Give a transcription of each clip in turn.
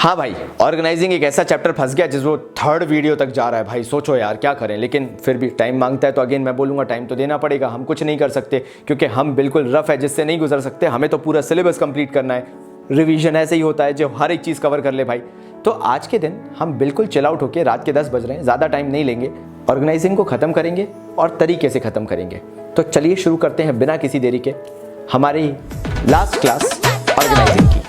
हाँ भाई, ऑर्गेनाइजिंग एक ऐसा चैप्टर फंस गया जिस वो थर्ड वीडियो तक जा रहा है भाई। सोचो यार क्या करें, लेकिन फिर भी टाइम मांगता है तो अगेन मैं बोलूँगा टाइम तो देना पड़ेगा। हम कुछ नहीं कर सकते क्योंकि हम बिल्कुल रफ है जिससे नहीं गुजर सकते। हमें तो पूरा सिलेबस कंप्लीट करना है। रिवीजन ऐसे ही होता है जो हर एक चीज़ कवर कर ले भाई। तो आज के दिन हम बिल्कुल चिल आउट होकर, रात के 10 बज रहे हैं, ज़्यादा टाइम नहीं लेंगे, ऑर्गेनाइजिंग को ख़त्म करेंगे और तरीके से ख़त्म करेंगे। तो चलिए शुरू करते हैं बिना किसी देरी के हमारी लास्ट क्लास ऑर्गेनाइजिंग की।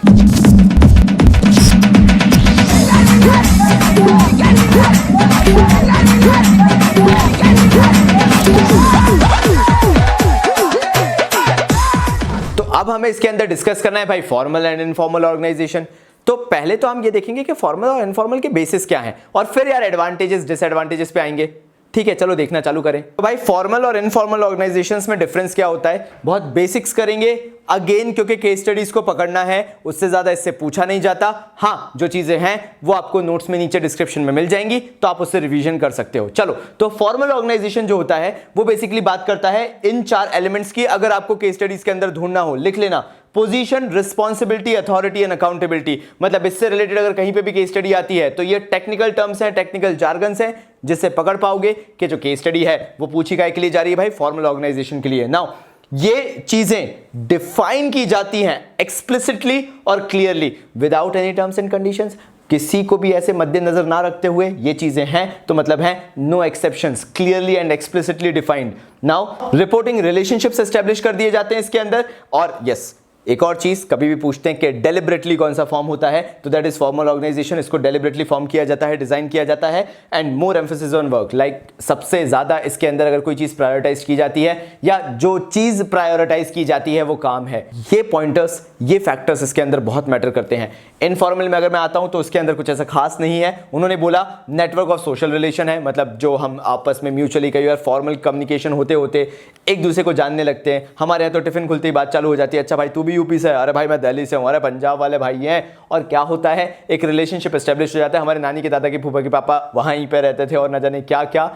तो अब हमें इसके अंदर डिस्कस करना है भाई फॉर्मल एंड इनफॉर्मल ऑर्गेनाइजेशन। तो पहले तो हम ये देखेंगे कि फॉर्मल और इनफॉर्मल के बेसिस क्या हैं और फिर यार एडवांटेजेस डिसएडवांटेजेस पे आएंगे। ठीक है, चलो देखना चालू करें। तो भाई फॉर्मल और इनफॉर्मल ऑर्गेनाइजेशंस में डिफरेंस क्या होता है, बहुत बेसिक्स करेंगे अगेन, क्योंकि केस स्टडीज को पकड़ना है, उससे ज्यादा इससे पूछा नहीं जाता। हाँ, जो चीजें हैं वो आपको नोट्स में नीचे डिस्क्रिप्शन में मिल जाएंगी, तो आप उससे रिवीजन कर सकते हो। चलो, तो फॉर्मल ऑर्गेनाइजेशन जो होता है वो बेसिकली बात करता है इन 4 एलिमेंट्स की। अगर आपको केस स्टडीज के अंदर ढूंढना हो, लिख लेना, position, responsibility, authority and accountability. मतलब इससे रिलेटेड अगर कहीं पे भी केस स्टडी आती है तो ये टेक्निकल टर्म्स हैं, टेक्निकल जार्गन्स हैं, जिससे पकड़ पाओगे कि जो केस स्टडी है वो पूछी काय के लिए जा रही है भाई, फॉर्मल ऑर्गेनाइजेशन के लिए। नाउ ये चीजें डिफाइन की जाती हैं एक्सप्लिसिटली और clearly without any terms and conditions. किसी को भी ऐसे मद्देनजर ना रखते हुए ये चीजें हैं तो मतलब है no exceptions, clearly and explicitly defined. Now reporting relationships establish कर दिए जाते हैं इसके अंदर। और यस, एक और चीज कभी भी पूछते हैं कि डेलिबरेटली कौन सा फॉर्म होता है, तो दैट इज फॉर्मल ऑर्गेनाइजेशन। इसको डेलिबरेटली फॉर्म किया जाता है, डिजाइन किया जाता है। And more emphasis on work, like सबसे ज्यादा इसके अंदर अगर कोई चीज प्रायोरिटाइज की जाती है या जो चीज प्रायोरिटाइज की जाती है वो काम है। ये पॉइंटर्स, ये फैक्टर्स इसके अंदर बहुत मैटर करते हैं। इनफॉर्मल में अगर मैं आता हूं तो उसके अंदर कुछ ऐसा खास नहीं है। उन्होंने बोला नेटवर्क ऑफ सोशल रिलेशन है, मतलब जो हम आपस में म्यूचुअली कई बार फॉर्मल कम्युनिकेशन होते होते एक दूसरे को जानने लगते हैं। हमारे यहाँ तो टिफिन खुलते ही बात चालू हो जाती है, अच्छा भाई तू भी यूपी से है, अरे भाई मैं दिल्ली से हूँ, अरे पंजाब वाले भाई हैं। और क्या होता है, एक रिलेशनशिप एस्टेब्लिश हो जाता है। हमारे नानी के दादा के फूफा के पापा वहीं पे रहते थे और न जाने क्या क्या,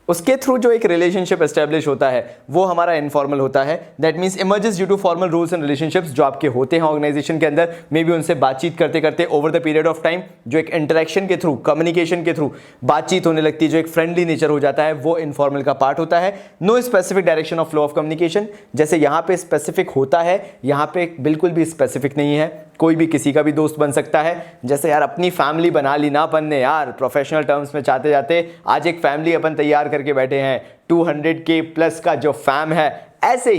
उसके थ्रू जो एक रिलेशनशिप एस्टेब्लिश होता है वो हमारा इनफॉर्मल होता है। That means emerges due to formal rules and relationships जो आपके होते हैं ऑर्गेनाइजेशन के अंदर, मे बी उनसे बातचीत करते करते over the period of time जो एक इंटरेक्शन के थ्रू, कम्युनिकेशन के थ्रू बातचीत होने लगती है, जो एक फ्रेंडली नेचर हो जाता है, वो इनफॉर्मल का पार्ट होता है। No specific direction of flow of communication, जैसे यहाँ पे स्पेसिफिक होता है, यहाँ पे बिल्कुल भी स्पेसिफिक नहीं है। कोई भी किसी का भी दोस्त बन सकता है। जैसे यार अपनी फैमिली बना ली ना अपन ने, यार प्रोफेशनल टर्म्स में चाहते जाते आज एक फैमिली अपन तैयार करके बैठे हैं, 200K प्लस का जो फैम है। ऐसे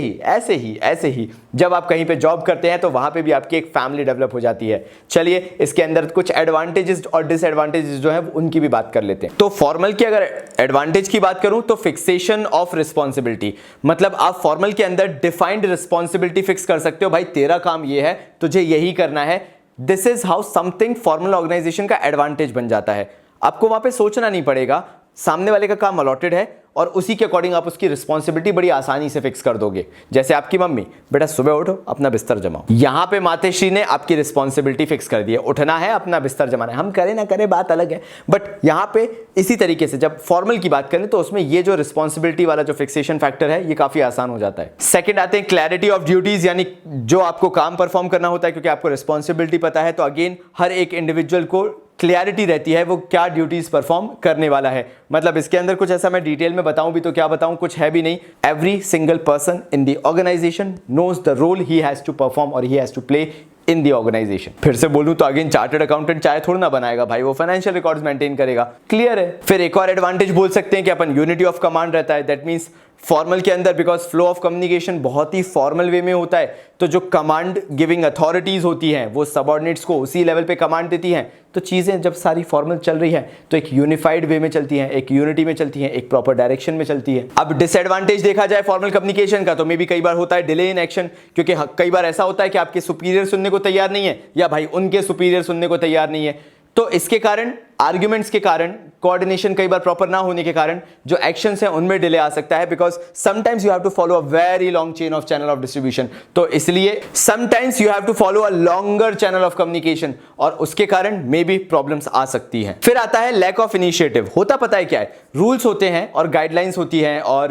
ही जब आप कहीं पे जॉब करते हैं तो वहां पे भी आपकी एक फैमिली डेवलप हो जाती है। चलिए इसके अंदर कुछ एडवांटेजेस और डिसएडवांटेजेस जो है उनकी भी बात कर लेते हैं। तो फॉर्मल की अगर एडवांटेज की बात करूं तो फिक्सेशन ऑफ रिस्पॉन्सिबिलिटी, मतलब आप फॉर्मल के अंदर डिफाइंड रिस्पॉन्सिबिलिटी फिक्स कर सकते हो। भाई तेरा काम ये है, तुझे यही करना है। This is how something formal organisation का एडवांटेज बन जाता है। आपको वहां पे सोचना नहीं पड़ेगा, सामने वाले का काम अलॉटेड है और उसी के अकॉर्डिंग आप उसकी रिस्पॉन्सिबिलिटी बड़ी आसानी से फिक्स कर दोगे। जैसे आपकी मम्मी, बेटा सुबह उठो अपना बिस्तर जमाओ, यहां पे मातेश्री ने आपकी रिस्पॉन्सिबिलिटी फिक्स कर दी है, उठना है अपना बिस्तर जमाना है। हम करें ना करें बात अलग है, बट यहां पे इसी तरीके से जब फॉर्मल की बात करें तो उसमें ये जो रिस्पॉन्सिबिलिटी वाला जो फिक्सेशन फैक्टर है ये काफी आसान हो जाता है। सेकंड आते हैं क्लैरिटी ऑफ ड्यूटीज, यानी जो आपको काम परफॉर्म करना होता है, क्योंकि आपको रिस्पॉन्सिबिलिटी पता है तो अगेन हर एक इंडिविजुअल को क्लियरिटी रहती है वो क्या ड्यूटीज परफॉर्म करने वाला है। मतलब इसके अंदर कुछ ऐसा मैं डिटेल में बताऊं भी तो क्या बताऊं, कुछ है भी नहीं। Every single person in the organisation knows the role he has to perform और he has to play in the organisation. फिर से बोलूं तो अगेन चार्टर्ड अकाउंटेंट चाय थोड़ा ना बनाएगा भाई, वो फाइनेंशियल रिकॉर्ड्स मेंटेन करेगा। क्लियर है। फिर एक और एडवांटेज बोल सकते हैं कि अपन यूनिटी ऑफ कमांड रहता है। दैट मींस फॉर्मल के अंदर बिकॉज फ्लो ऑफ कम्युनिकेशन बहुत ही फॉर्मल वे में होता है, तो जो कमांड गिविंग अथॉरिटीज होती हैं वो सबऑर्डिनेट्स को उसी लेवल पे कमांड देती हैं। तो चीजें जब सारी फॉर्मल चल रही है तो एक यूनिफाइड वे में चलती हैं, एक यूनिटी में चलती हैं, एक प्रॉपर डायरेक्शन में चलती है। अब डिसएडवांटेज देखा जाए फॉर्मल कम्युनिकेशन का तो मे बी कई बार होता है डिले इन एक्शन, क्योंकि कई बार ऐसा होता है कि आपके सुपीरियर सुनने को तैयार नहीं है या भाई उनके सुपीरियर सुनने को तैयार नहीं है। तो इसके कारण, आर्ग्यूमेंट्स के कारण, कोऑर्डिनेशन कई बार प्रॉपर ना होने के कारण जो एक्शंस हैं उनमें डिले आ सकता है, because sometimes you have to follow a very long chain of channel of distribution. तो इसलिए sometimes you have to follow a longer channel of communication और उसके कारण मे बी प्रॉब्लम्स आ सकती हैं। फिर आता है लैक ऑफ इनिशिएटिव। होता पता है क्या है, रूल्स होते हैं और गाइडलाइंस होती हैं और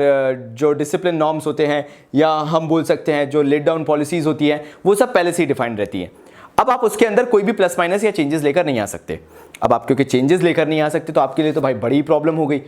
जो डिसिप्लिन नॉर्म्स होते हैं या हम बोल सकते हैं जो लेट डाउन पॉलिसीज होती हैं वो सब पहले से ही डिफाइंड रहती हैं। अब आप उसके अंदर कोई भी प्लस माइनस या चेंजेस लेकर नहीं आ सकते। अब आप क्योंकि चेंजेस लेकर नहीं आ सकते तो आपके लिए तो भाई बड़ी प्रॉब्लम हो गई।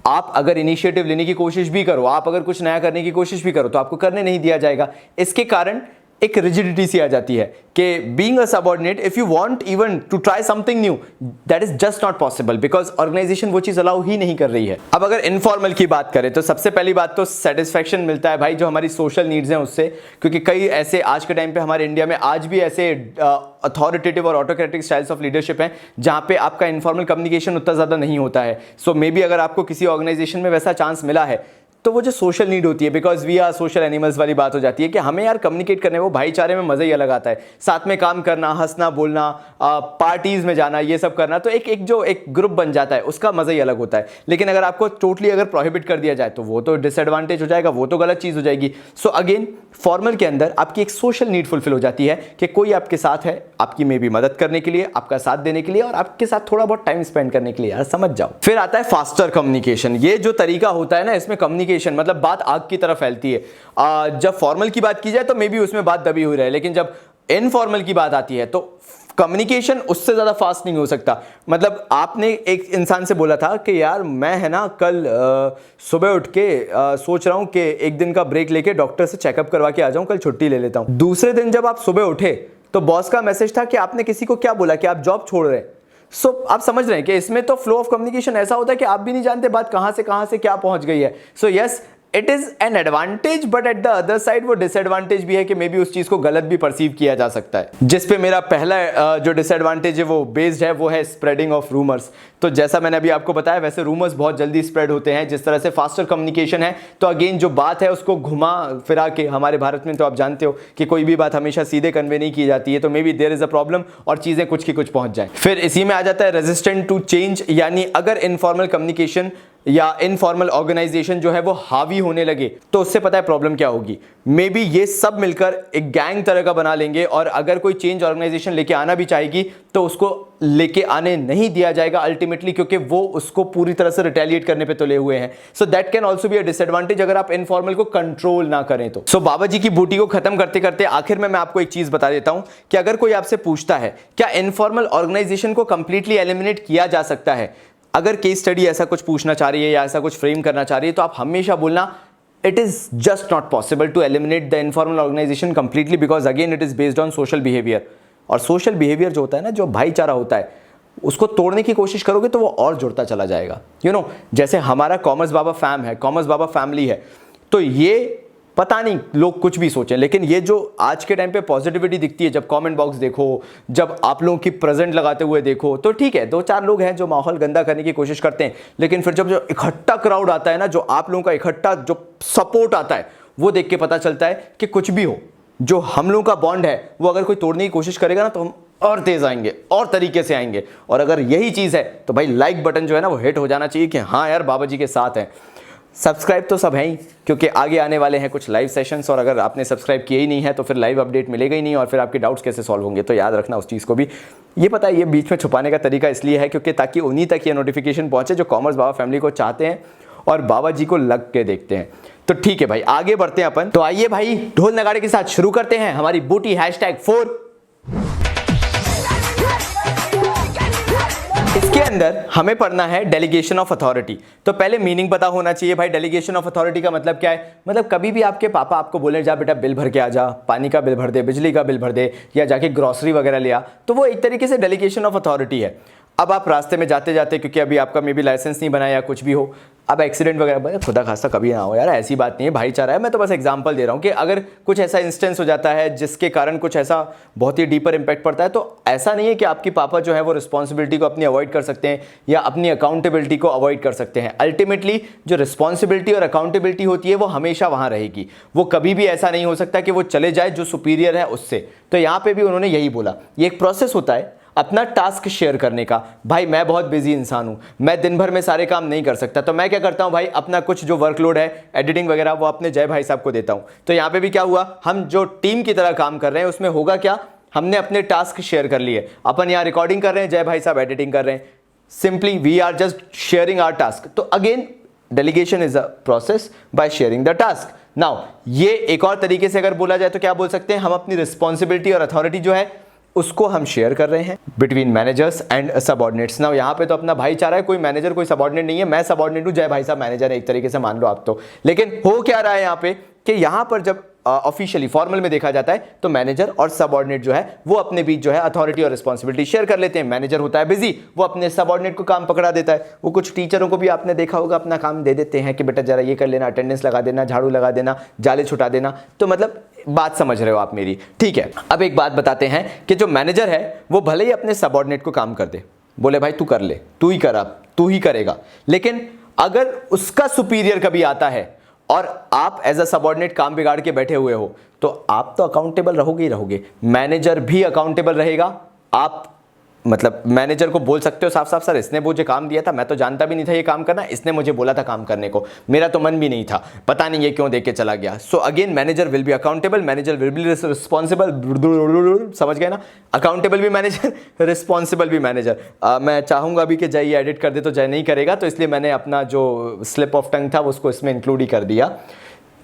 आप अगर इनिशिएटिव लेने की कोशिश भी करो, आप अगर कुछ नया करने की कोशिश भी करो तो आपको करने नहीं दिया जाएगा। इसके कारण एक रिजिडिटी सी आ जाती है कि being a subordinate if you want even to try something new that is just not possible because organisation वो चीज अलाउ ही नहीं कर रही है। अब अगर इनफॉर्मल की बात करें तो सबसे पहली बात तो सेटिस्फेक्शन मिलता है भाई जो हमारी सोशल नीड्स हैं उससे, क्योंकि कई ऐसे आज के टाइम पे हमारे इंडिया में आज भी ऐसे अथॉरिटेटिव और ऑटोक्रेटिक स्टाइल्स ऑफ लीडरशिप हैं जहां पे आपका इनफॉर्मल कम्युनिकेशन उतना ज्यादा नहीं होता है। सो मे बी अगर आपको किसी ऑर्गेनाइजेशन में वैसा चांस मिला है तो वो जो सोशल नीड होती है, because we are social animals वाली बात हो जाती है कि हमें यार कम्युनिकेट करने, वो भाईचारे में मजा ही अलग आता है, साथ में काम करना, हंसना बोलना, पार्टीज में जाना, ये सब करना, तो एक ग्रुप बन जाता है, उसका मजा ही अलग होता है। लेकिन अगर आपको टोटली अगर प्रोहिबिट कर दिया जाए तो वो तो डिसएडवांटेज हो जाएगा, वो तो गलत चीज हो जाएगी। सो अगेन फॉर्मल के अंदर आपकी एक सोशल नीड फुलफिल हो जाती है कि कोई आपके साथ है, आपकी मे भी मदद करने के लिए, आपका साथ देने के लिए और आपके साथ थोड़ा बहुत टाइम स्पेंड करने के लिए, यार समझ जाओ। फिर आता है फास्टर कम्युनिकेशन। ये जो तरीका होता है ना, इसमें कम्युनिकेशन मतलब बात आग की तरह फैलती है। जब फॉर्मल की बात की जाए तो मे बी उसमें बात दबी हुई रहे, लेकिन जब इनफॉर्मल की बात आती है तो कम्युनिकेशन उससे ज्यादा फास्ट नहीं हो सकता। मतलब आपने एक इंसान से बोला था कि यार मैं है ना कल सुबह उठ के सोच रहा हूं कि एक दिन का ब्रेक लेके डॉक्टर से चेकअप करवा के आ जाऊं, कल छुट्टी ले लेता हूं। दूसरे दिन जब आप सुबह उठे तो बॉस का मैसेज था कि आपने किसी को क्या बोला कि आप जॉब छोड़ रहे हैं। सो आप समझ रहे हैं कि इसमें तो फ्लो ऑफ कम्युनिकेशन ऐसा होता है कि आप भी नहीं जानते बात कहां से क्या पहुंच गई है। So yes, it is an advantage but at the other side वो डिसएडवांटेज भी है कि मे बी उस चीज को गलत भी परसीव किया जा सकता है। जिस पे मेरा पहला जो डिसएडवांटेज है वो बेस्ड है, वो है स्प्रेडिंग ऑफ रूमर्स। तो जैसा मैंने अभी आपको बताया वैसे रूमर्स बहुत जल्दी स्प्रेड होते हैं। जिस तरह से फास्टर कम्युनिकेशन है तो अगेन जो बात है उसको घुमा फिरा के, हमारे भारत में तो आप जानते हो कि कोई भी बात हमेशा सीधे कन्वे नहीं की जाती है, तो maybe there is a problem और चीजें कुछ की कुछ पहुंच जाए। फिर इसी में आ जाता है रेजिस्टेंट टू चेंज, यानी अगर इनफॉर्मल कम्युनिकेशन या इनफॉर्मल ऑर्गेनाइजेशन जो है वो हावी होने लगे तो उससे पता है प्रॉब्लम क्या होगी। मे बी ये सब मिलकर एक गैंग तरह का बना लेंगे और अगर कोई चेंज ऑर्गेनाइजेशन लेके आना भी चाहेगी तो उसको लेके आने नहीं दिया जाएगा अल्टीमेटली, क्योंकि वो उसको पूरी तरह से रिटेलिएट करने पे तुले हुए हैं। So that can also be a disadvantage अगर आप इनफॉर्मल को कंट्रोल ना करें तो। सो बाबा जी की बूटी को खत्म करते करते आखिर में मैं आपको एक चीज बता देता हूं कि अगर कोई आपसे पूछता है क्या इनफॉर्मल ऑर्गेनाइजेशन को कंप्लीटली एलिमिनेट किया जा सकता है, अगर केस स्टडी ऐसा कुछ पूछना चाह रही है या ऐसा कुछ फ्रेम करना चाह रही है, तो आप हमेशा बोलना it is just not possible to eliminate the informal organisation completely because again it is based on social behaviour. और सोशल बिहेवियर जो होता है ना, जो भाईचारा होता है, उसको तोड़ने की कोशिश करोगे तो वो और जुड़ता चला जाएगा। यू नो, जैसे हमारा कॉमर्स बाबा फैम है, कॉमर्स बाबा फैमिली है, तो ये पता नहीं लोग कुछ भी सोचें, लेकिन ये जो आज के टाइम पे पॉजिटिविटी दिखती है, जब कमेंट बॉक्स देखो, जब आप लोगों की प्रेजेंट लगाते हुए देखो, तो ठीक है दो चार लोग हैं जो माहौल गंदा करने की कोशिश करते हैं, लेकिन फिर जब जो इकट्ठा क्राउड आता है ना, जो आप लोगों का इकट्ठा जो सपोर्ट आता है, वो देख के पता चलता है कि कुछ भी हो, जो हम लोगों का बॉन्ड है वो अगर कोई तोड़ने की कोशिश करेगा ना तो हम और तेज आएंगे और तरीके से आएंगे। और अगर यही चीज है तो भाई लाइक बटन जो है ना वो हिट हो जाना चाहिए कि हाँ यार बाबा जी के साथ हैं। सब्सक्राइब तो सब हैं ही, क्योंकि आगे आने वाले हैं कुछ लाइव सेशंस, और अगर आपने सब्सक्राइब किया ही नहीं है तो फिर लाइव अपडेट मिलेगा ही नहीं और फिर आपके डाउट्स कैसे सॉल्व होंगे। तो याद रखना उस चीज़ को भी। ये पता है ये बीच में छुपाने का तरीका इसलिए है क्योंकि ताकि उन्हीं तक ये नोटिफिकेशन पहुंचे जो कॉमर्स बाबा फैमिली को चाहते हैं और बाबा जी को लग के देखते हैं। तो ठीक है भाई, आगे बढ़ते हैं अपन। तो आइए भाई ढोल नगाड़े के साथ शुरू करते हैं हमारी बूटी #4। इसके अंदर हमें पढ़ना है डेलीगेशन ऑफ अथॉरिटी। तो पहले मीनिंग पता होना चाहिए भाई, डेलीगेशन ऑफ अथॉरिटी का मतलब क्या है। मतलब कभी भी आपके पापा आपको बोले जा बेटा बिल भर के आ जा, पानी का बिल भर दे, बिजली का बिल भर दे, या जाके ग्रोसरी वगैरह ले आ, तो वो एक तरीके से डेलीगेशन ऑफ अथॉरिटी है। अब आप रास्ते में जाते जाते, क्योंकि अभी आपका मे बी लाइसेंस नहीं बनाया या कुछ भी हो, अब एक्सीडेंट वगैरह, खुदा खास्ता कभी ना हो यार, ऐसी बात नहीं है, भाईचारा है। मैं तो बस एग्जांपल दे रहा हूँ कि अगर कुछ ऐसा इंस्टेंस हो जाता है जिसके कारण कुछ ऐसा बहुत ही डीपर इंपैक्ट पड़ता है, तो ऐसा नहीं है कि आपकी पापा जो है वो रिस्पॉन्सिबिलिटी को अपनी अवॉइड कर सकते हैं या अपनी अकाउंटेबिलिटी को अवॉइड कर सकते हैं। अल्टीमेटली जो रिस्पॉन्सिबिलिटी और अकाउंटेबिलिटी होती है वो हमेशा वहां रहेगी। वो कभी भी ऐसा नहीं हो सकता कि वो चले जाए जो सुपीरियर है उससे। तो यहाँ पे भी उन्होंने यही बोला, ये एक प्रोसेस होता है अपना टास्क शेयर करने का। भाई मैं बहुत बिजी इंसान हूं, मैं दिन भर में सारे काम नहीं कर सकता, तो मैं क्या करता हूं भाई, अपना कुछ जो वर्कलोड है एडिटिंग वगैरह वो अपने जय भाई साहब को देता हूं। तो यहां पे भी क्या हुआ, हम जो टीम की तरह काम कर रहे हैं उसमें होगा क्या, हमने अपने टास्क शेयर कर लिए। अपन यहां रिकॉर्डिंग कर रहे हैं, जय भाई साहब एडिटिंग कर रहे हैं, simply we are just sharing our task. तो again delegation is a process by sharing the task. Now ये एक और तरीके से अगर बोला जाए तो क्या बोल सकते हैं, हम अपनी रिस्पॉन्सिबिलिटी और अथॉरिटी जो है उसको हम शेयर कर रहे हैं between managers and subordinates. Now यहाँ पे तो अपना भाईचारा है, कोई मैनेजर कोई सबऑर्डिनेट नहीं है, मैं सबऑर्डिनेट हूँ, जय भाई साहब मैनेजर है, एक तरीके से मान लो आप तो। लेकिन हो क्या रहा है यहाँ पे कि यहाँ पर जब ऑफिशियली फॉर्मल में देखा जाता है तो मैनेजर और सबऑर्डिनेट जो है वो अपने बीच जो है अथॉरिटी और रिस्पॉन्सिबिलिटी शेयर कर लेते हैं। मैनेजर होता है बिजी, वो अपने सबऑर्डिनेट को काम पकड़ा देता है। वो कुछ टीचरों को भी आपने देखा होगा अपना काम दे देते हैं कि बेटा जरा ये कर लेना, अटेंडेंस लगा देना, झाड़ू लगा देना, जाले छुटा देना। तो मतलब बात समझ रहे हो आप मेरी, ठीक है। अब एक बात बताते हैं कि जो मैनेजर है वो भले ही अपने सबऑर्डिनेट को काम कर दे, बोले भाई तू कर ले, तू ही कर, अब तू ही करेगा, लेकिन अगर उसका सुपीरियर कभी आता है और आप एज अ सबऑर्डिनेट काम बिगाड़ के बैठे हुए हो तो आप तो अकाउंटेबल रहोगे ही रहोगे, मैनेजर भी अकाउंटेबल रहेगा। आप मतलब मैनेजर को बोल सकते हो साफ साफ, सर इसने मुझे काम दिया था, मैं तो जानता भी नहीं था ये काम करना, इसने मुझे बोला था काम करने को, मेरा तो मन भी नहीं था, पता नहीं ये क्यों दे के चला गया। So again manager will be accountable, manager will be responsible, समझ गए ना, अकाउंटेबल भी मैनेजर, रिस्पॉन्सिबल भी मैनेजर। मैं चाहूंगा अभी कि जय ये एडिट कर दे तो जय नहीं करेगा, तो इसलिए मैंने अपना जो स्लिप ऑफ टंग था उसको इसमें इंक्लूड ही कर दिया।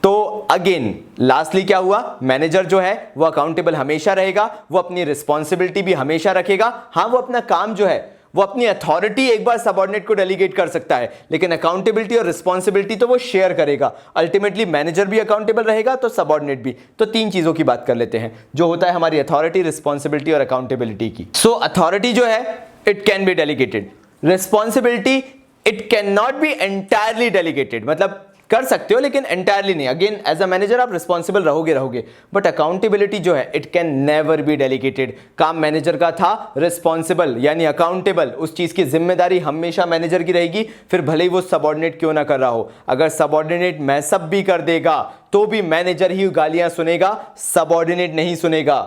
तो अगेन लास्टली क्या हुआ, मैनेजर जो है वो अकाउंटेबल हमेशा रहेगा, वो अपनी रिस्पॉन्सिबिलिटी भी हमेशा रखेगा। हाँ, वो अपना काम जो है वो अपनी अथॉरिटी एक बार सबऑर्डिनेट को डेलीगेट कर सकता है, लेकिन अकाउंटेबिलिटी और रिस्पॉन्सिबिलिटी तो वो शेयर करेगा। अल्टीमेटली मैनेजर भी अकाउंटेबल रहेगा तो सबऑर्डिनेट भी। तो तीन चीजों की बात कर लेते हैं जो होता है हमारी अथॉरिटी, रिस्पॉन्सिबिलिटी और अकाउंटेबिलिटी की। सो अथॉरिटी जो है it can be delegated, responsibility it can not B entirely delegated, मतलब कर सकते हो लेकिन एंटायरली नहीं। अगेन एज अ मैनेजर आप रिस्पॉन्सिबल रहोगे, बट अकाउंटेबिलिटी जो है it can never be delegated. काम मैनेजर का था, रिस्पॉन्सिबल यानी अकाउंटेबल, उस चीज की जिम्मेदारी हमेशा मैनेजर की रहेगी, फिर भले ही वो सबऑर्डिनेट क्यों ना कर रहा हो। अगर सबऑर्डिनेट मैसअप भी कर देगा तो भी मैनेजर ही गालियां सुनेगा, सबऑर्डिनेट नहीं सुनेगा।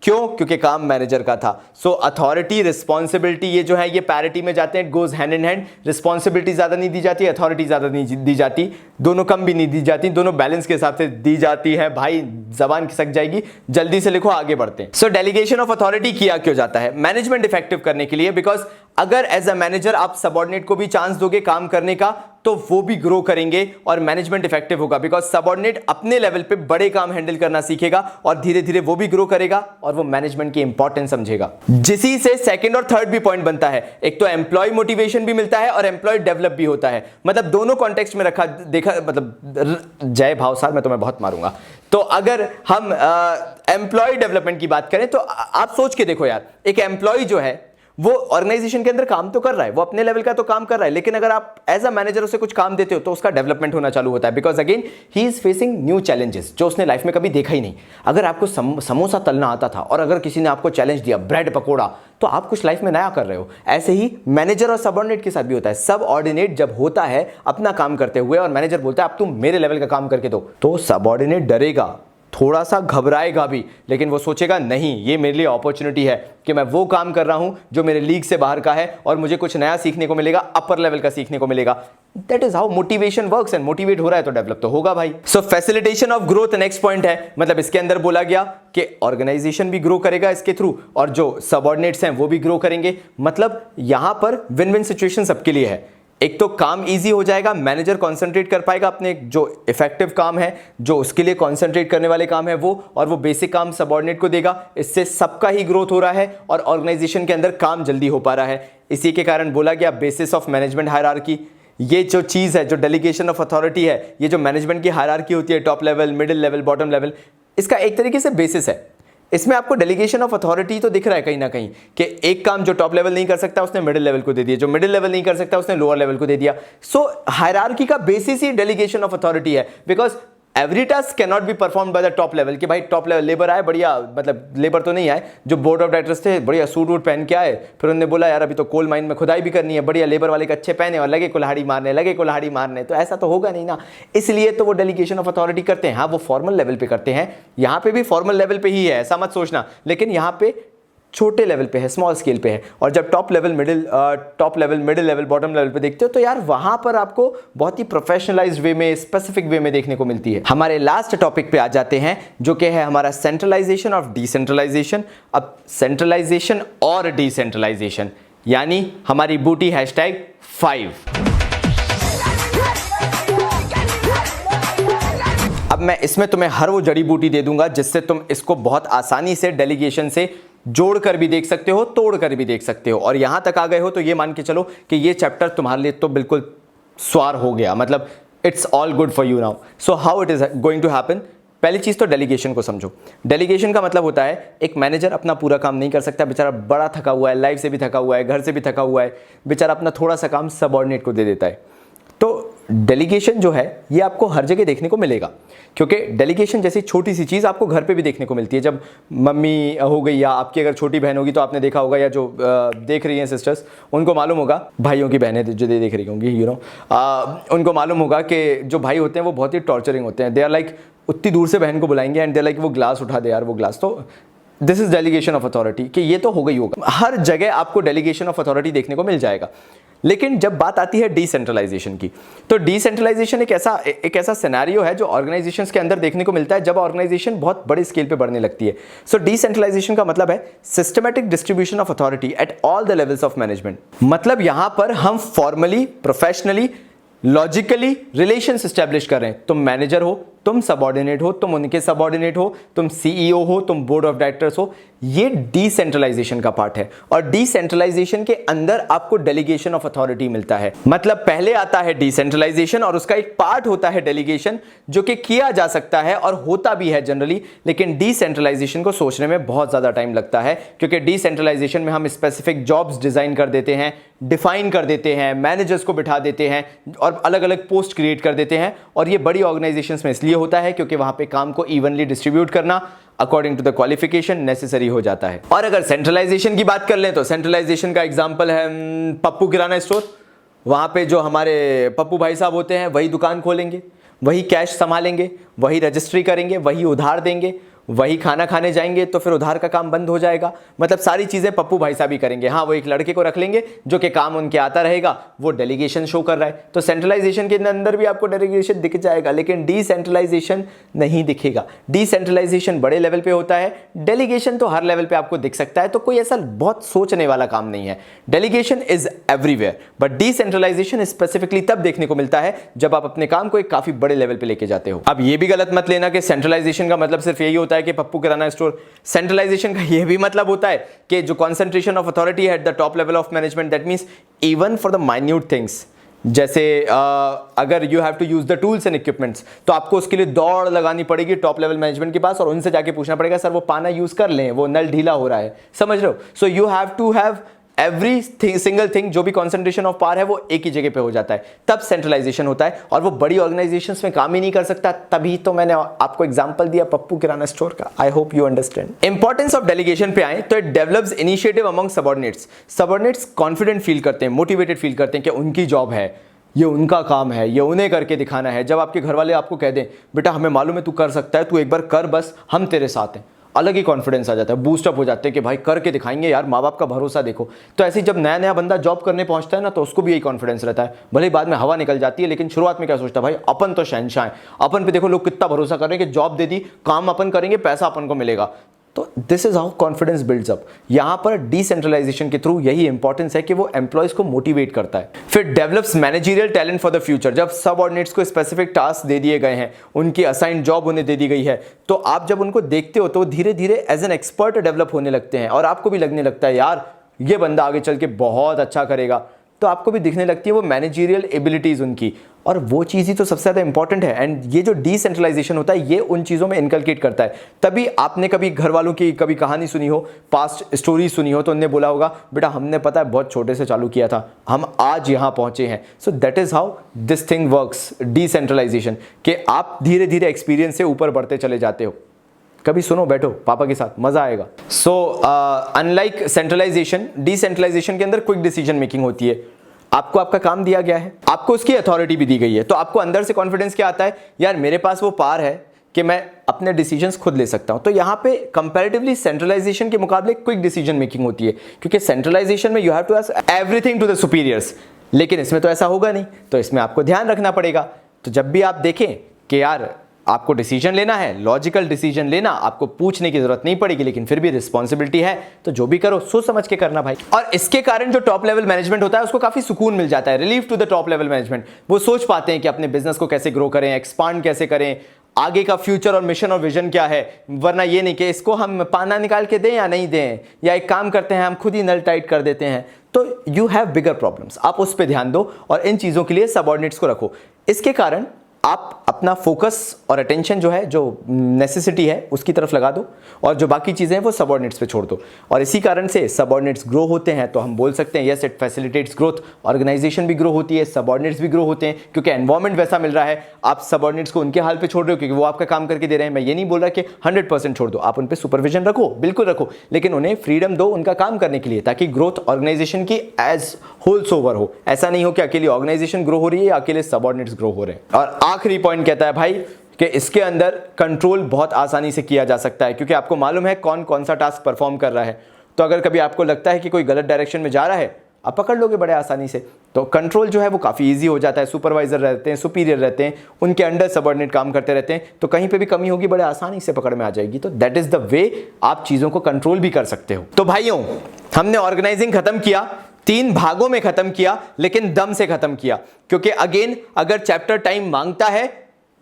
क्यों? क्योंकि काम मैनेजर का था। सो अथॉरिटी रिस्पॉन्सिबिलिटी ये जो है ये पैरिटी में जाते हैं, goes hand in hand. Responsibility ज्यादा नहीं दी जाती, अथॉरिटी ज्यादा नहीं दी जाती, दोनों कम भी नहीं दी जाती, दोनों बैलेंस के हिसाब से दी जाती है। भाई जबान खिसक जाएगी, जल्दी से लिखो, आगे बढ़ते हैं। सो डेलीगेशन ऑफ अथॉरिटी किया क्यों जाता है? मैनेजमेंट इफेक्टिव करने के लिए, बिकॉज अगर एज अ मैनेजर आप सबऑर्डिनेट को भी चांस दोगे काम करने का तो वो भी ग्रो करेंगे और मैनेजमेंट इफेक्टिव होगा, बिकॉज सबऑर्डिनेट अपने लेवल पे बड़े काम हैंडल करना सीखेगा और धीरे धीरे वो भी ग्रो करेगा और वो मैनेजमेंट की इंपॉर्टेंस समझेगा। जिसी से सेकंड और थर्ड भी पॉइंट बनता है, एक तो एम्प्लॉय मोटिवेशन भी मिलता है और एम्प्लॉय डेवलप भी होता है। मतलब दोनों कॉन्टेक्स्ट में रखा देखा, मतलब जय भाव साहब मैं तुम्हें बहुत मारूंगा। तो अगर हम एम्प्लॉय डेवलपमेंट की बात करें तो आप सोच के देखो यार, एक एम्प्लॉय जो है वो ऑर्गेनाइजेशन के अंदर काम तो कर रहा है, वो अपने लेवल का तो काम कर रहा है, लेकिन अगर आप एज अ मैनेजर उसे कुछ काम देते हो तो उसका डेवलपमेंट होना चालू होता है, because again he is facing new challenges जो उसने लाइफ में कभी देखा ही नहीं। अगर आपको समोसा तलना आता था और अगर किसी ने आपको चैलेंज दिया ब्रेड पकोड़ा, तो आप कुछ लाइफ में नया कर रहे हो। ऐसे ही मैनेजर और सबऑर्डिनेट के साथ भी होता है। सबऑर्डिनेट जब होता है अपना काम करते हुए और मैनेजर बोलता है अब तुम मेरे लेवल का काम करके दो, तो सबऑर्डिनेट डरेगा, थोड़ा सा घबराएगा भी, लेकिन वो सोचेगा नहीं ये मेरे लिए अपॉर्चुनिटी है कि मैं वो काम कर रहा हूं जो मेरे लीग से बाहर का है और मुझे कुछ नया सीखने को मिलेगा, अपर लेवल का सीखने को मिलेगा। That is how motivation works, and motivate हो रहा है तो डेवलप तो होगा भाई। So facilitation of growth next point है, मतलब इसके अंदर बोला गया कि ऑर्गेनाइजेशन भी ग्रो करेगा इसके थ्रू और जो सबऑर्डिनेट्स हैं वो भी ग्रो करेंगे। मतलब यहां पर विन विन सिचुएशन सबके लिए है। एक तो काम इजी हो जाएगा, मैनेजर कंसंट्रेट कर पाएगा अपने जो इफेक्टिव काम है, जो उसके लिए कंसंट्रेट करने वाले काम है वो, और वो बेसिक काम सबऑर्डिनेट को देगा। इससे सबका ही ग्रोथ हो रहा है और ऑर्गेनाइजेशन के अंदर काम जल्दी हो पा रहा है। इसी के कारण बोला गया बेसिस ऑफ मैनेजमेंट हायरार्की। ये जो चीज़ है, जो डेलीगेशन ऑफ अथॉरिटी है, ये जो मैनेजमेंट की हायरार्की होती है, top level, middle level, bottom level, इसका एक तरीके से बेसिस है। इसमें आपको डेलीगेशन ऑफ अथॉरिटी तो दिख रहा है कहीं ना कहीं कि एक काम जो टॉप लेवल नहीं कर सकता उसने मिडिल लेवल को दे दिया, जो मिडिल लेवल नहीं कर सकता उसने लोअर लेवल को दे दिया। सो हायरार्की का बेसिस ही डेलीगेशन ऑफ अथॉरिटी है, because every task can not be perform by the top level. कि भाई टॉप लेवल लेबर आए, बढ़िया, मतलब लेबर तो नहीं आए, जो बोर्ड ऑफ डायरेक्टर्स थे बढ़िया सूट वूट पहन के आए, फिर उन्होंने बोला यार अभी तो कोल माइन में खुदाई भी करनी है, बढ़िया लेबर वाले के अच्छे पहने और लगे कुल्हाड़ी मारने, तो ऐसा तो होगा नहीं ना। इसलिए तो वो डेलीगेशन ऑफ अथॉरिटी करते हैं। हाँ, वो फॉर्मल लेवल पे करते हैं, यहाँ पे भी फॉर्मल लेवल पे ही है, ऐसा मत सोचना, लेकिन यहाँ पे छोटे लेवल पे है, स्मॉल स्केल पे है। और जब top level, middle level, bottom level पे देखते हो तो यार वहां पर आपको बहुत ही प्रोफेशनलाइज्ड वे में, स्पेसिफिक वे में देखने को मिलती है। हमारे लास्ट टॉपिक पे आ जाते हैं जो कि है हमारा सेंट्रलाइजेशन ऑफ डिसेंट्रलाइजेशन। अब सेंट्रलाइजेशन और डिसेंट्रलाइजेशन यानी हमारी बूटी #5। अब मैं इसमें तुम्हें हर वो जड़ी बूटी दे दूंगा जिससे तुम इसको बहुत आसानी से डेलीगेशन से जोड़ कर भी देख सकते हो, तोड़ कर भी देख सकते हो। और यहां तक आ गए हो तो ये मान के चलो कि ये चैप्टर तुम्हारे लिए तो बिल्कुल स्वार हो गया, मतलब it's all good for you now. So how it is going to happen. पहली चीज तो डेलीगेशन को समझो। डेलीगेशन का मतलब होता है एक मैनेजर अपना पूरा काम नहीं कर सकता, बेचारा बड़ा थका हुआ है, लाइफ से भी थका हुआ है, घर से भी थका हुआ है, बेचारा अपना थोड़ा सा काम सबऑर्डिनेट को दे देता है। तो डेलीगेशन जो है ये आपको हर जगह देखने को मिलेगा, क्योंकि डेलीगेशन जैसी छोटी सी चीज़ आपको घर पे भी देखने को मिलती है। जब मम्मी हो गई या आपकी अगर छोटी बहन होगी तो आपने देखा होगा, या जो देख रही हैं सिस्टर्स उनको मालूम होगा, भाइयों की बहनें जो देख रही होंगी उनको मालूम होगा कि जो भाई होते हैं वो बहुत ही टॉर्चरिंग होते हैं। दे आर लाइक उतनी दूर से बहन को बुलाएंगे एंड दे लाइक वो ग्लास उठा दे यार वो ग्लास। तो this is delegation of authority कि ये तो हो गई होगा। हर जगह आपको डेलीगेशन ऑफ अथॉरिटी देखने को मिल जाएगा। लेकिन जब बात आती है डिसेंट्रलाइजेशन की, तो डिसेंट्रलाइजेशन एक ऐसा सिनेरियो है जो ऑर्गेनाइजेशंस के अंदर देखने को मिलता है जब ऑर्गेनाइजेशन बहुत बड़े स्केल पे बढ़ने लगती है। सो डिसेंट्रलाइजेशन का मतलब है systematic distribution of authority at all the levels of management. मतलब यहां पर हम formally, professionally, logically relations establish कर रहे हैं। तुम मैनेजर हो, तुम सबऑर्डिनेट हो, तुम उनके सबऑर्डिनेट हो, तुम सीईओ हो, तुम बोर्ड ऑफ डायरेक्टर्स हो। ये डिसेंट्रलाइजेशन का पार्ट है। और डिसेंट्रलाइजेशन के अंदर आपको डेलीगेशन ऑफ अथॉरिटी मिलता है। मतलब पहले आता है डिसेंट्रलाइजेशन और उसका एक पार्ट होता है डेलीगेशन, जो कि किया जा सकता है और होता भी है जनरली। लेकिन डिसेंट्रलाइजेशन को सोचने में बहुत ज्यादा टाइम लगता है, क्योंकि डिसेंट्रलाइजेशन में हम स्पेसिफिक जॉब्स डिजाइन कर देते हैं, डिफाइन कर देते हैं, मैनेजर्स को बिठा देते हैं और अलग अलग पोस्ट क्रिएट कर देते हैं। और ये बड़ी ऑर्गेनाइजेशंस में इसलिए होता है क्योंकि वहां पे काम को इवनली डिस्ट्रीब्यूट करना according to the qualification necessary हो जाता है। और अगर सेंट्रलाइजेशन की बात कर लें तो सेंट्रलाइजेशन का एग्जांपल है पप्पू किराना स्टोर। वहां पे जो हमारे पप्पू भाई साहब होते हैं वही दुकान खोलेंगे, वही कैश संभालेंगे, वही रजिस्ट्री करेंगे, वही उधार देंगे, वही खाना खाने जाएंगे तो फिर उधार का काम बंद हो जाएगा। मतलब सारी चीजें पप्पू भाई साहब ही करेंगे। हाँ, वो एक लड़के को रख लेंगे जो कि काम उनके आता रहेगा, वो डेलीगेशन शो कर रहा है। तो सेंट्रलाइजेशन के अंदर भी आपको डेलीगेशन दिख जाएगा, लेकिन डिसेंट्रलाइजेशन नहीं दिखेगा। डिसेंट्रलाइजेशन बड़े लेवल पे होता है, डेलीगेशन तो हर लेवल पे आपको दिख सकता है। तो कोई ऐसा बहुत सोचने वाला काम नहीं है। Delegation is everywhere, but decentralisation specifically तब देखने को मिलता है जब आप अपने काम को एक काफी बड़े लेवल पे लेके जाते हो। अब ये भी गलत मत लेना कि सेंट्रलाइजेशन का मतलब सिर्फ यही होता है कि पप्पू किराना स्टोर। सेंट्रलाइजेशन का यह भी मतलब होता है कि जो कंसंट्रेशन ऑफ अथॉरिटी है at the top level of management, that means even for the minute things. जैसे अगर you have to use the tools and equipments, तो आपको उसके लिए दौड़ लगानी पड़ेगी टॉप लेवल मैनेजमेंट के पास और उनसे जाके पूछना पड़ेगा सर वो पाना यूज कर लें, वो नल ढीला हो रहा है, समझ रहे हो। So you have to have every single thing, जो भी कॉन्सेंट्रेशन ऑफ पावर है वो एक ही जगह पे हो जाता है, तब सेंट्रलाइजेशन होता है। और वो बड़ी ऑर्गेनाइजेशंस में काम ही नहीं कर सकता, तभी तो मैंने आपको एग्जांपल दिया पप्पू किराना स्टोर का। I hope you understand. Importance of delegation पे आए तो it develops initiative among subordinates. Subordinates confident feel करते हैं, मोटिवेटेड फील करते हैं कि उनकी जॉब है, ये उनका काम है, ये उन्हें करके दिखाना है। जब आपके घर वाले आपको कह दें बेटा हमें मालूम है तू कर सकता है, तू एक बार कर, बस हम तेरे साथ हैं, अलग ही कॉन्फिडेंस आ जाता है, बूस्टअप हो जाते हैं कि भाई करके दिखाएंगे यार, माँ बाप का भरोसा देखो। तो ऐसे जब नया नया बंदा जॉब करने पहुंचता है ना, तो उसको भी यही कॉन्फिडेंस रहता है। भले बाद में हवा निकल जाती है, लेकिन शुरुआत में क्या सोचता है भाई अपन तो शहंशाह हैं, अपन पे देखो लोग कितना भरोसा कर रहे हैं कि जॉब दे दी, काम अपन करेंगे, पैसा अपन को मिलेगा। तो this is how confidence builds up. यहां पर डिसेंट्रलाइजेशन के थ्रू यही इंपॉर्टेंस है कि वो एम्प्लॉयज को मोटिवेट करता है। फिर develops managerial talent for the future. जब सबऑर्डिनेट्स को स्पेसिफिक टास्क दे दिए गए हैं, उनकी असाइंड जॉब उन्हें दे दी गई है, तो आप जब उनको देखते हो तो धीरे धीरे एज एन एक्सपर्ट डेवलप होने लगते हैं और आपको भी लगने लगता है यार ये बंदा आगे चल के बहुत अच्छा करेगा। तो आपको भी दिखने लगती है वो मैनेजरियल एबिलिटीज उनकी, और वो चीज़ ही तो सबसे ज़्यादा इंपॉर्टेंट है। एंड ये जो डिसेंट्रलाइजेशन होता है ये उन चीज़ों में इनकलकेट करता है। तभी आपने कभी घर वालों की कभी कहानी सुनी हो, पास्ट स्टोरी सुनी हो, तो उन्हें बोला होगा बेटा हमने पता है बहुत छोटे से चालू किया था, हम आज यहाँ पहुँचे हैं। So that is how this thing works, decentralisation, कि आप धीरे धीरे एक्सपीरियंस से ऊपर बढ़ते चले जाते हो। कभी सुनो, बैठो पापा के साथ, मजा आएगा। सो अनलाइक सेंट्रलाइजेशन, डिसेंट्रलाइजेशन के अंदर क्विक डिसीजन मेकिंग होती है। आपको आपका काम दिया गया है, आपको उसकी अथॉरिटी भी दी गई है, तो आपको अंदर से कॉन्फिडेंस क्या आता है, यार मेरे पास वो पावर है कि मैं अपने डिसीजंस खुद ले सकता हूं। तो यहां पे कंपैरेटिवली सेंट्रलाइजेशन के मुकाबले क्विक डिसीजन मेकिंग होती है, क्योंकि सेंट्रलाइजेशन में you have to ask everything to the superiors, लेकिन इसमें तो ऐसा होगा नहीं। तो इसमें आपको ध्यान रखना पड़ेगा। तो जब भी आप देखें कि यार आपको डिसीजन लेना है, लॉजिकल डिसीजन लेना, आपको पूछने की जरूरत नहीं पड़ेगी, लेकिन फिर भी रिस्पॉन्सिबिलिटी है, तो जो भी करो सोच समझ के करना भाई। और इसके कारण जो टॉप लेवल मैनेजमेंट होता है उसको काफी सुकून मिल जाता है, relief to the top level management. वो सोच पाते हैं कि अपने बिजनेस को कैसे ग्रो करें, एक्सपांड कैसे करें, आगे का फ्यूचर और मिशन और विजन क्या है, वरना ये नहीं कि इसको हम पाना निकाल के दें या नहीं दें, या एक काम करते हैं हम खुद ही नल टाइट कर देते हैं। तो यू हैव बिगर प्रॉब्लम्स, आप उस पर ध्यान दो और इन चीज़ों के लिए सबऑर्डिनेट्स को रखो। इसके कारण आप अपना फोकस और अटेंशन जो है, जो नेसेसिटी है उसकी तरफ लगा दो, और जो बाकी चीज़ें हैं वो सबऑर्डिनेट्स पे छोड़ दो। और इसी कारण से सबऑर्डिनेट्स ग्रो होते हैं। तो हम बोल सकते हैं yes it facilitates growth, organisation भी ग्रो होती है, सबऑर्डिनेट्स भी ग्रो होते हैं, क्योंकि एनवायरमेंट वैसा मिल रहा है। आप सबऑर्डिनेट्स को उनके हाल पे छोड़ रहे हो क्योंकि वो आपका काम करके दे रहे हैं। मैं ये नहीं बोल रहा कि 100% छोड़ दो, आप उन पर सुपरविजन रखो, बिल्कुल रखो, लेकिन उन्हें फ्रीडम दो उनका काम करने के लिए, ताकि ग्रोथ ऑर्गेनाइजेशन की एज होल्स ओवर हो। ऐसा नहीं हो कि अकेली ऑर्गेनाइजेशन ग्रो हो रही है या अकेले सबऑर्डिनेट्स ग्रो हो रहे हैं। और आखिरी पॉइंट कहता है भाई कि इसके अंदर कंट्रोल बहुत आसानी से किया जा सकता है, क्योंकि आपको मालूम है कौन कौन सा टास्क परफॉर्म कर रहा है। तो अगर कभी आपको लगता है कि कोई गलत डायरेक्शन में जा रहा है, आप पकड़ लोगे बड़े आसानी से। तो कंट्रोल जो है वो काफ़ी इजी हो जाता है। सुपरवाइजर रहते हैं, सुपीरियर रहते हैं, उनके अंडर सबऑर्डिनेट काम करते रहते हैं, तो कहीं पे भी कमी होगी बड़े आसानी से पकड़ में आ जाएगी। तो दैट इज द वे आप चीज़ों को कंट्रोल भी कर सकते हो। तो भाइयों, हमने ऑर्गेनाइजिंग खत्म किया, 3 भागों में खत्म किया, लेकिन दम से खत्म किया, क्योंकि अगेन अगर चैप्टर टाइम मांगता है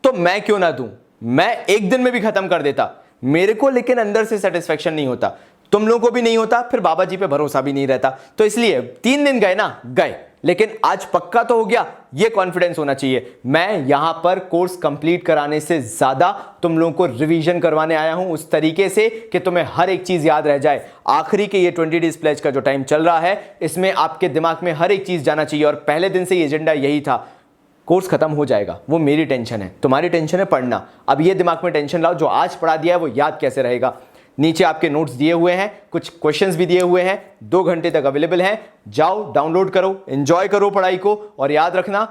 तो मैं क्यों ना दूं, मैं एक दिन में भी खत्म कर देता मेरे को, लेकिन अंदर से सेटिस्फेक्शन नहीं होता, तुम लोगों को भी नहीं होता, फिर बाबा जी पे भरोसा भी नहीं रहता। तो इसलिए 3 दिन गए ना, गए, लेकिन आज पक्का तो हो गया, ये कॉन्फिडेंस होना चाहिए। मैं यहां पर कोर्स कंप्लीट कराने से ज्यादा तुम लोगों को रिवीजन करवाने आया हूं, उस तरीके से कि तुम्हें हर एक चीज याद रह जाए। आखिरी के ये 20 डेज प्लेज का जो टाइम चल रहा है, इसमें आपके दिमाग में हर एक चीज जाना चाहिए। और पहले दिन से ये एजेंडा यही था, कोर्स खत्म हो जाएगा, वो मेरी टेंशन है, तुम्हारी टेंशन है पढ़ना। अब ये दिमाग में टेंशन लाओ, जो आज पढ़ा दिया है वो याद कैसे रहेगा। नीचे आपके नोट्स दिए हुए हैं, कुछ क्वेश्चंस भी दिए हुए हैं, 2 घंटे तक अवेलेबल हैं। जाओ डाउनलोड करो, एंजॉय करो पढ़ाई को। और याद रखना,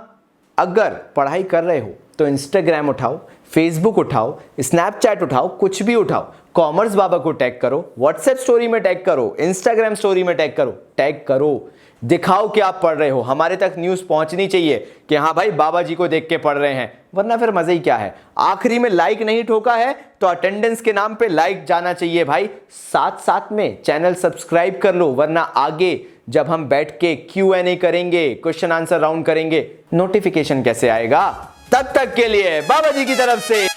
अगर पढ़ाई कर रहे हो तो इंस्टाग्राम उठाओ, फेसबुक उठाओ, स्नैपचैट उठाओ, कुछ भी उठाओ, कॉमर्स बाबा को टैग करो, व्हाट्सएप स्टोरी में टैग करो, इंस्टाग्राम स्टोरी में टैग करो, दिखाओ कि आप पढ़ रहे हो। हमारे तक न्यूज़ पहुंचनी चाहिए कि हाँ भाई बाबा जी को देख के पढ़ रहे हैं, वरना फिर मजे ही क्या है। आखिरी में लाइक नहीं ठोका है तो अटेंडेंस के नाम पे लाइक जाना चाहिए भाई। साथ साथ में चैनल सब्सक्राइब कर लो, वरना आगे जब हम बैठ के Q&A करेंगे, क्वेश्चन आंसर राउंड करेंगे, नोटिफिकेशन कैसे आएगा। तब तक के लिए बाबा जी की तरफ से